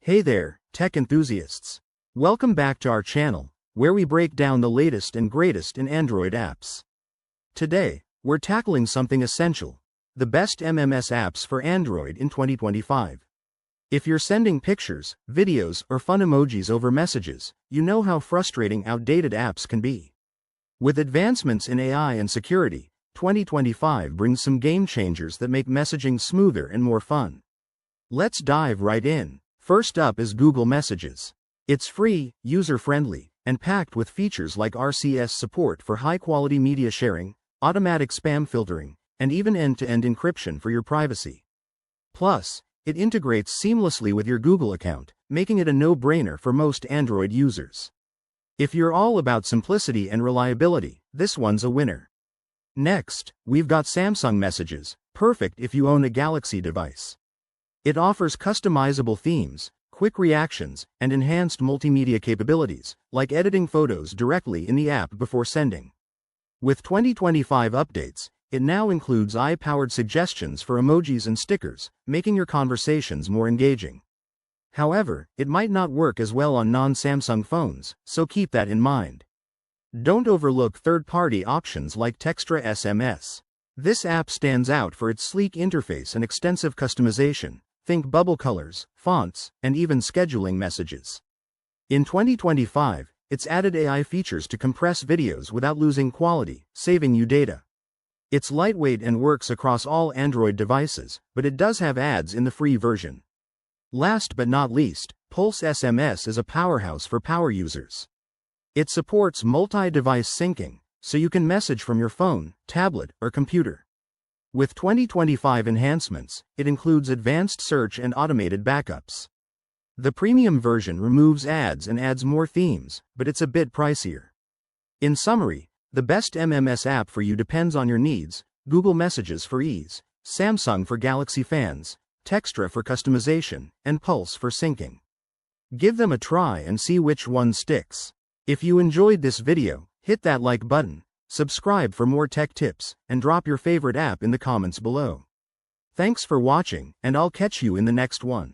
Hey there, tech enthusiasts. Welcome back to our channel, where we break down the latest and greatest in Android apps. Today, we're tackling something essential: the best MMS apps for Android in 2025. If you're sending pictures, videos, or fun emojis over messages, you know how frustrating outdated apps can be. With advancements in AI and security, 2025 brings some game changers that make messaging smoother and more fun. Let's dive right in. First up is Google Messages. It's free, user-friendly, and packed with features like RCS support for high-quality media sharing, automatic spam filtering, and even end-to-end encryption for your privacy. Plus, it integrates seamlessly with your Google account, making it a no-brainer for most Android users. If you're all about simplicity and reliability, this one's a winner. Next, we've got Samsung Messages, perfect if you own a Galaxy device. It offers customizable themes, quick reactions, and enhanced multimedia capabilities, like editing photos directly in the app before sending. With 2025 updates, it now includes AI-powered suggestions for emojis and stickers, making your conversations more engaging. However, it might not work as well on non-Samsung phones, so keep that in mind. Don't overlook third-party options like Textra SMS. This app stands out for its sleek interface and extensive customization. Think bubble colors, fonts, and even scheduling messages. In 2025, it's added AI features to compress videos without losing quality, saving you data. It's lightweight and works across all Android devices, but it does have ads in the free version. Last but not least, Pulse SMS is a powerhouse for power users. It supports multi-device syncing, so you can message from your phone, tablet, or computer. With 2025 enhancements, it includes advanced search and automated backups. The premium version removes ads and adds more themes, but it's a bit pricier. In summary, the best MMS app for you depends on your needs: Google Messages for ease, Samsung for Galaxy fans, Textra for customization, and Pulse for syncing. Give them a try and see which one sticks. If you enjoyed this video, hit that like button, subscribe for more tech tips, and drop your favorite app in the comments below. Thanks for watching, and I'll catch you in the next one.